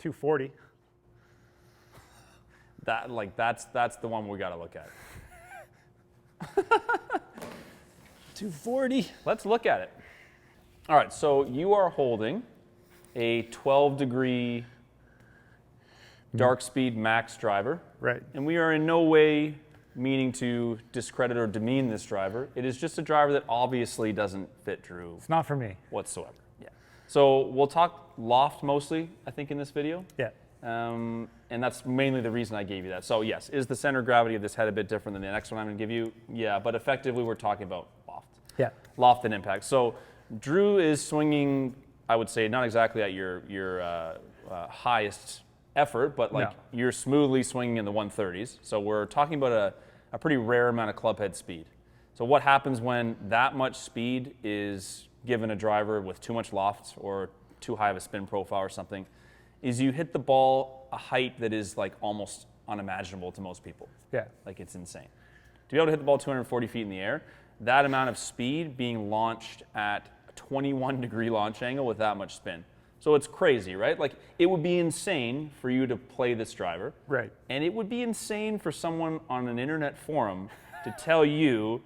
240. That's the one we got to look at. 240. Let's look at it. All right, so you are holding a 12-degree dark speed max driver. Right. And we are in no way meaning to discredit or demean this driver. It is just a driver that obviously doesn't fit Drew. It's not for me. Whatsoever. Yeah. So we'll talk loft mostly, I think, in this video. Yeah. And that's mainly the reason I gave you that. So yes, is the center of gravity of this head a bit different than the next one I'm going to give you? Yeah, but effectively we're talking about loft. Yeah. Loft and impact. So Drew is swinging, I would say, not exactly at your highest effort, but like you're smoothly swinging in the 130s. So we're talking about a pretty rare amount of club head speed. So what happens when that much speed is given a driver with too much loft or too high of a spin profile or something, is you hit the ball a height that is like almost unimaginable to most people. Yeah. Like it's insane. To be able to hit the ball 240 feet in the air, that amount of speed being launched at a 21-degree launch angle with that much spin. So it's crazy, right? Like it would be insane for you to play this driver. Right. And it would be insane for someone on an internet forum to tell you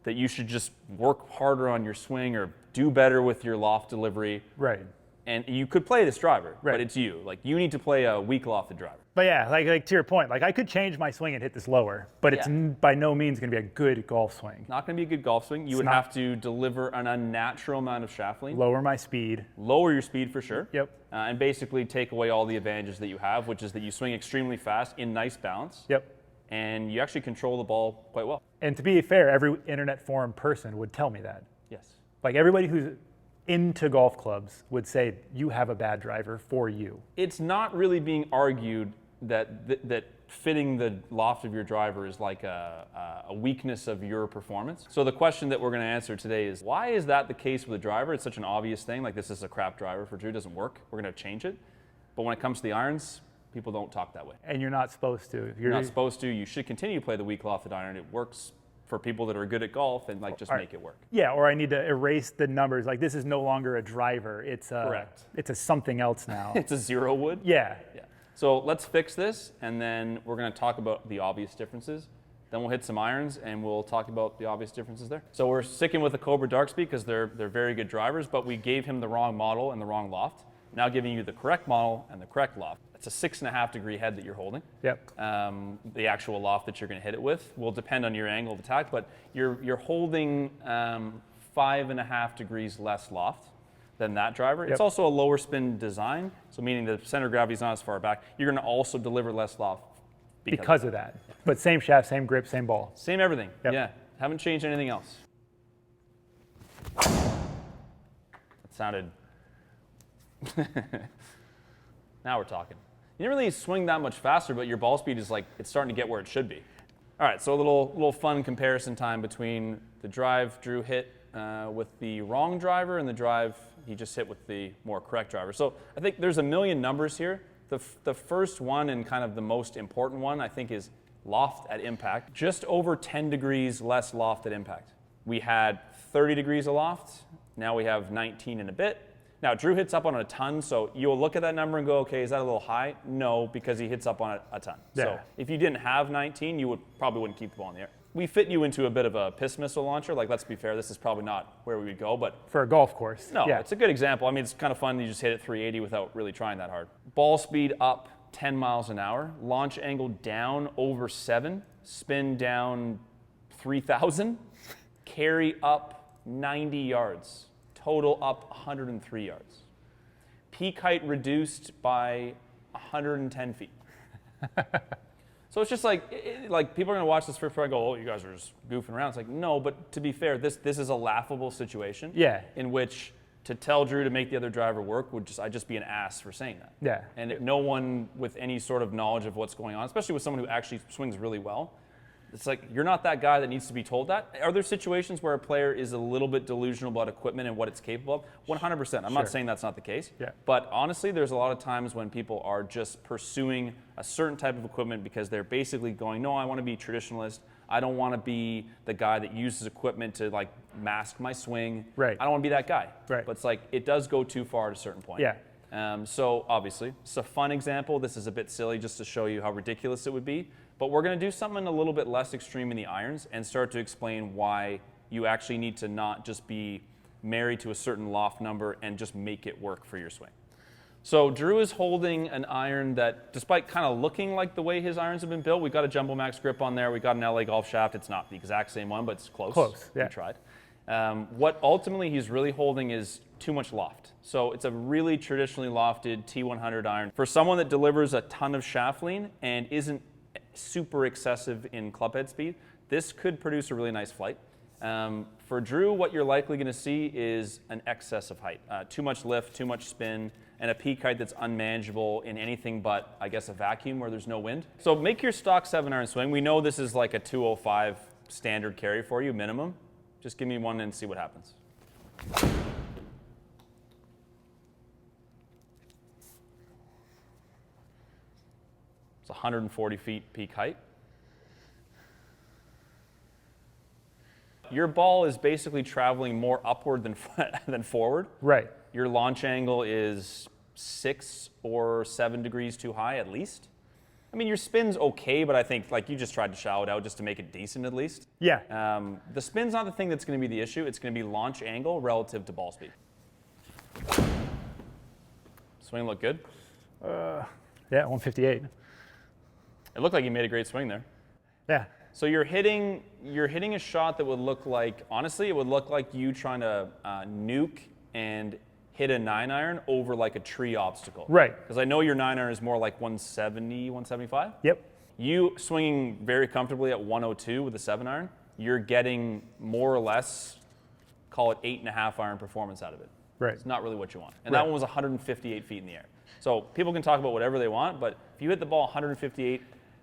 that you should just work harder on your swing or do better with your loft delivery. Right. And you could play this driver, right. But it's you. Like you need to play a weak lofted driver. But yeah, like to your point, like I could change my swing and hit this lower, but it's by no means going to be a good golf swing. Not going to be a good golf swing. You would have to deliver an unnatural amount of shaft lean. Lower my speed. Lower your speed for sure. Yep. And basically take away all the advantages that you have, which is that you swing extremely fast in nice balance. Yep. And you actually control the ball quite well. And to be fair, every internet forum person would tell me that. Yes. Like everybody who's into golf clubs would say you have a bad driver for you. It's not really being argued that fitting the loft of your driver is like a weakness of your performance. So the question that we're going to answer today is, why is that the case with the driver? It's such an obvious thing, like this is a crap driver for Drew, it doesn't work. We're going to change it. But when it comes to the irons, people don't talk that way. And you're not supposed to. You're not supposed to. You should continue to play the weak lofted iron. It works for people that are good at golf and like just make it work. Yeah, or I need to erase the numbers. Like this is no longer a driver. It's a, correct. It's a something else now. It's a zero wood? Yeah. Yeah. So let's fix this, and then we're going to talk about the obvious differences. Then we'll hit some irons, and we'll talk about the obvious differences there. So we're sticking with the Cobra Dark Speed because they're very good drivers, but we gave him the wrong model and the wrong loft. Now giving you the correct model and the correct loft. It's a 6.5-degree head that you're holding. Yep. The actual loft that you're going to hit it with will depend on your angle of attack, but you're holding 5.5 degrees less loft than that driver. It's also a lower spin design, so meaning the center of gravity is not as far back. You're going to also deliver less loft because of that. But same shaft, same grip, same ball. Same everything. Yep. Yeah. Haven't changed anything else. It sounded. Now we're talking. You didn't really swing that much faster, but your ball speed is like, it's starting to get where it should be. All right, so a little fun comparison time between the drive Drew hit with the wrong driver and the drive he just hit with the more correct driver. So I think there's a million numbers here. The first one and kind of the most important one I think is loft at impact. Just over 10 degrees less loft at impact. We had 30 degrees of loft, now we have 19 and a bit. Now, Drew hits up on a ton, so you'll look at that number and go, okay, is that a little high? No, because he hits up on a ton. Yeah. So if you didn't have 19, you probably wouldn't keep the ball in the air. We fit you into a bit of a piss missile launcher. Like, let's be fair, this is probably not where we would go, but... For a golf course. No, it's a good example. I mean, it's kind of fun that you just hit it 380 without really trying that hard. Ball speed up 10 miles an hour. Launch angle down over 7. Spin down 3,000. Carry up 90 yards. Total up 103 yards. Peak height reduced by 110 feet. So it's just like people are going to watch this first and go, oh, you guys are just goofing around. It's like, no, but to be fair, this is a laughable situation. Yeah. In which to tell Drew to make the other driver work I'd just be an ass for saying that. Yeah. And no one with any sort of knowledge of what's going on, especially with someone who actually swings really well, it's like, you're not that guy that needs to be told that. Are there situations where a player is a little bit delusional about equipment and what it's capable of? 100%. I'm not saying that's not the case. Yeah. But honestly, there's a lot of times when people are just pursuing a certain type of equipment because they're basically going, no, I want to be traditionalist. I don't want to be the guy that uses equipment to like mask my swing. Right. I don't want to be that guy. Right. But it's like, it does go too far at a certain point. Yeah. So obviously, it's a fun example. This is a bit silly just to show you how ridiculous it would be. But we're going to do something a little bit less extreme in the irons and start to explain why you actually need to not just be married to a certain loft number and just make it work for your swing. So Drew is holding an iron that, despite kind of looking like the way his irons have been built, we got a Jumbo Max grip on there. We got an LA Golf shaft. It's not the exact same one, but it's close. Close, yeah. We tried. What ultimately he's really holding is too much loft. So it's a really traditionally lofted T100 iron. For someone that delivers a ton of shaft lean and isn't super excessive in clubhead speed, this could produce a really nice flight. For Drew, what you're likely going to see is an excess of height. Too much lift, too much spin, and a peak height that's unmanageable in anything but, I guess, a vacuum where there's no wind. So make your stock 7-iron swing. We know this is like a 205 standard carry for you, minimum. Just give me one and see what happens. It's 140 feet peak height. Your ball is basically traveling more upward than forward. Right. Your launch angle is 6 or 7 degrees too high at least. I mean, your spin's okay, but I think like you just tried to shallow it out just to make it decent at least. Yeah. The spin's not the thing that's going to be the issue. It's going to be launch angle relative to ball speed. Swing look good? Yeah, 158. It looked like you made a great swing there. Yeah. So you're hitting a shot that would look like, honestly, it would look like you trying to nuke and hit a 9-iron over like a tree obstacle. Right. Because I know your 9-iron is more like 170, 175. Yep. You swinging very comfortably at 102 with a 7-iron, you're getting more or less, call it 8.5-iron performance out of it. Right. It's not really what you want. And Right. that one was 158 feet in the air. So people can talk about whatever they want, but if you hit the ball 158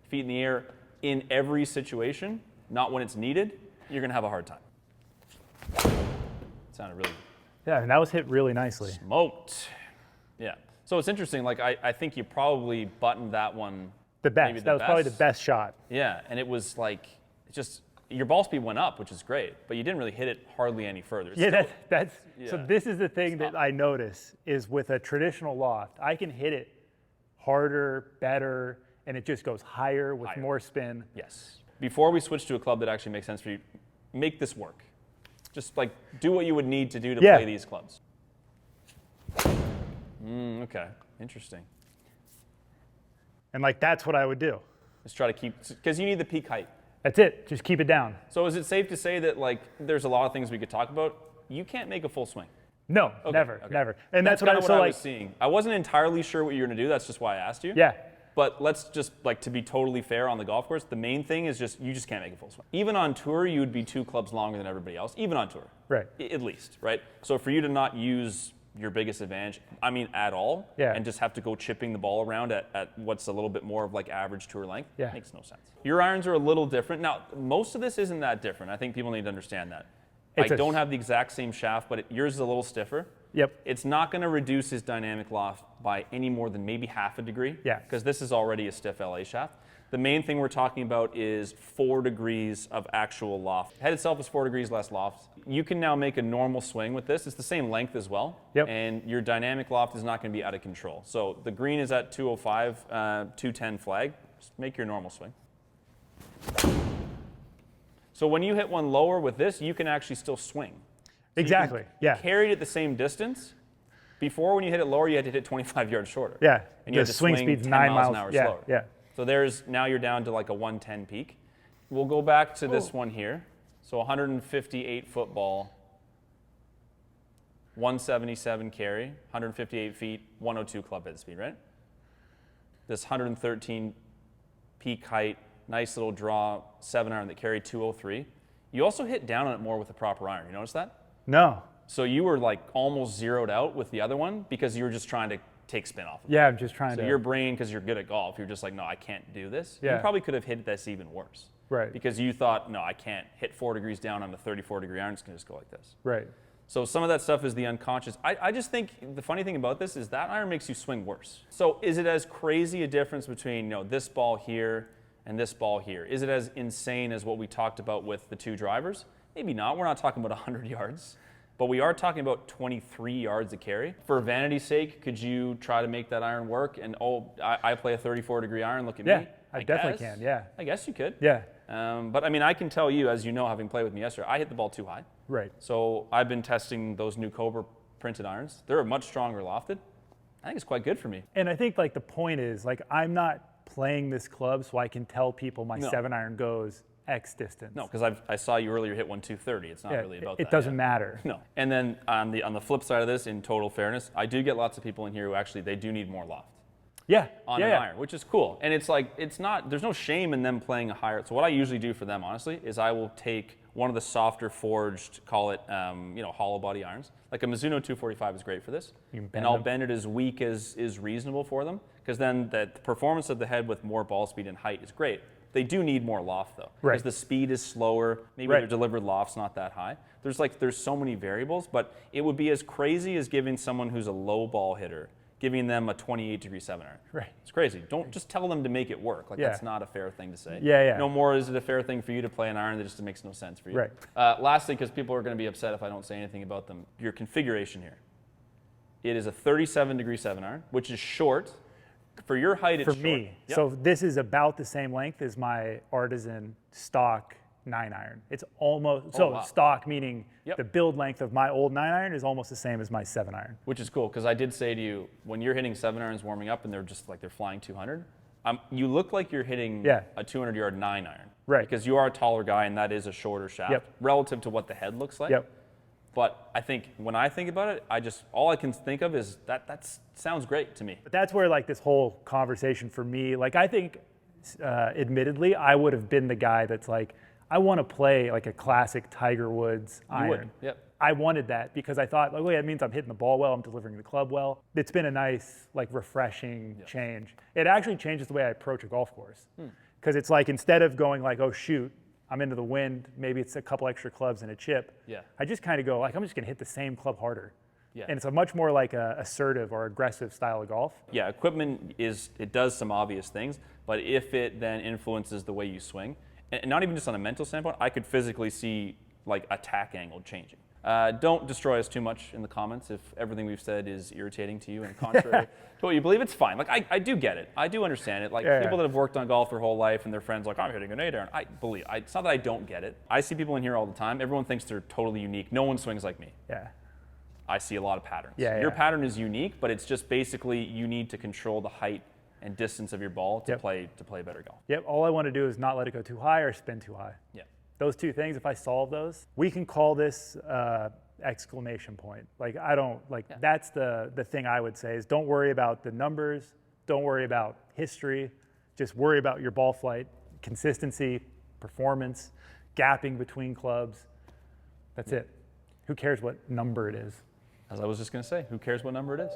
feet in the air in every situation, not when it's needed, you're going to have a hard time. Sounded really Yeah, and that was hit really nicely. smoked. Yeah. So it's interesting. Like I think you probably buttoned that one. The best. maybe That was probably the best shot. Yeah, and it was like just your ball speed went up, which is great, but you didn't really hit it hardly any further. It's Yeah, still- that's so yeah. this is the thing that I notice is with a traditional loft, I can hit it harder, better, and it just goes higher with Higher. more spin. Yes. Before we switch to a club that actually makes sense for you, make this work. Just like do what you would need to do to Yeah. play these clubs. Okay, interesting. And like that's what I would do. Let's try to keep, because you need the peak height. That's it. Just keep it down. So is it safe to say that like there's a lot of things we could talk about? You can't make a full swing. No, Okay, never, okay. never. And that's what kind I of so what I like. was seeing. I wasn't entirely sure what you were going to do. That's just why I asked you. Yeah. But let's just, like, to be totally fair on the golf course, the main thing is just you just can't make a full swing. Even on tour, you would be 2 clubs longer than everybody else, even on tour. Right. At least, right? So for you to not use your biggest advantage, I mean, at all, Yeah. and just have to go chipping the ball around at what's a little bit more of like average tour length, Yeah. makes no sense. Your irons are a little different. Now, most of this isn't that different. I think people need to understand that. It's I a- don't have the exact same shaft, but yours is a little stiffer. Yep. It's not going to reduce his dynamic loft by any more than maybe half a degree. Yeah. Because this is already a stiff LA shaft. The main thing we're talking about is 4 degrees of actual loft. Head itself is 4 degrees less loft. You can now make a normal swing with this. It's the same length as well. Yep. And your dynamic loft is not going to be out of control. So the green is at 205, 210 flag. Just make your normal swing. So when you hit one lower with this, you can actually still swing. Exactly. Yeah. Carried at the same distance. Before, when you hit it lower, you had to hit 25 yards shorter. Yeah. And you The had to swing swing speed's 10 9 miles an miles. hour Yeah. slower. Yeah. So now you're down to like a 110 peak. We'll go back to this one here. So 158 foot ball, 177 carry, 158 feet, 102 club head speed, right? This 113 peak height, nice little draw, 7-iron that carried 203. You also hit down on it more with the proper iron. You notice that? No. So you were like almost zeroed out with the other one because you were just trying to take spin off of it. Yeah, I'm just trying So to. your brain, because you're good at golf, you're just like, no, I can't do this. You Yeah. probably could have hit this even worse. Right. Because you thought, no, I can't hit 4 degrees down on a 34-degree iron. It's going to just go like this. Right. So some of that stuff is the unconscious. I just think the funny thing about this is that iron makes you swing worse. So is it as crazy a difference between this ball here and this ball here? Is it as insane as what we talked about with the 2 drivers? Maybe not. We're not talking about 100 yards. But we are talking about 23 yards of carry. For vanity's sake, could you try to make that iron work? And I play a 34-degree iron, look at Yeah, me. I definitely can, yeah. I guess you could. Yeah. But I mean, I can tell you, as you know, having played with me yesterday, I hit the ball too high. Right. So I've been testing those new Cobra printed irons. They're a much stronger lofted. I think it's quite good for me. And I think like the point is, like, I'm not playing this club so I can tell people my 7-iron goes X distance. No, because I saw you earlier hit one 230. It's not really about that. It doesn't matter. No. And then on the flip side of this, in total fairness, I do get lots of people in here who actually they do need more loft. Yeah. On an iron, which is cool. And it's like, there's no shame in them playing a higher. So what I usually do for them, honestly, is I will take one of the softer forged, call it, hollow body irons. Like a Mizuno 245 is great for this. And I'll bend it as weak as is reasonable for them, because then the performance of the head with more ball speed and height is great. They do need more loft though, because the speed is slower. Maybe their delivered loft's not that high. There's so many variables, but it would be as crazy as giving someone who's a low ball hitter, giving them a 28-degree 7-iron. Right. It's crazy. Don't just tell them to make it work. Like that's not a fair thing to say. Yeah. No more is it a fair thing for you to play an iron that just makes no sense for you. Right. Lastly, because people are going to be upset if I don't say anything about them, your configuration here. It is a 37-degree 7-iron, which is short. For your height, it's short. For me. Yep. So this is about the same length as my Artisan stock 9-iron. It's almost, stock meaning the build length of my old 9-iron is almost the same as my 7-iron. Which is cool, because I did say to you, when you're hitting 7-irons warming up and they're just like they're flying 200, you look like you're hitting a 200-yard 9-iron. Right. Because you are a taller guy and that is a shorter shaft relative to what the head looks like. Yep. But I think when I think about it, all I can think of is that sounds great to me. But that's where like this whole conversation for me, like I think, admittedly, I would have been the guy that's like, I want to play like a classic Tiger Woods iron. You would, yep. I wanted that because I thought, that means I'm hitting the ball well, I'm delivering the club well. It's been a nice, like refreshing change. It actually changes the way I approach a golf course. Because it's like, instead of going like, oh shoot, I'm into the wind, maybe it's a couple extra clubs and a chip. Yeah. I just kind of go like, I'm just gonna hit the same club harder. Yeah. And it's a much more like a assertive or aggressive style of golf. Yeah, equipment it does some obvious things, but if it then influences the way you swing, and not even just on a mental standpoint, I could physically see like attack angle changing. Don't destroy us too much in the comments if everything we've said is irritating to you and contrary to what you believe. It's fine. Like I do get it. I do understand it. Like people that have worked on golf their whole life and their friends like, I'm hitting an 8-iron. I believe. It's not that I don't get it. I see people in here all the time. Everyone thinks they're totally unique. No one swings like me. Yeah. I see a lot of patterns. Your pattern is unique, but it's just basically you need to control the height and distance of your ball to play better golf. Yep. All I want to do is not let it go too high or spin too high. Yeah. Those two things, if I solve those, we can call this exclamation point. Like that's the thing I would say is don't worry about the numbers, don't worry about history, just worry about your ball flight, consistency, performance, gapping between clubs. That's it. Who cares what number it is? As I was just going to say, who cares what number it is?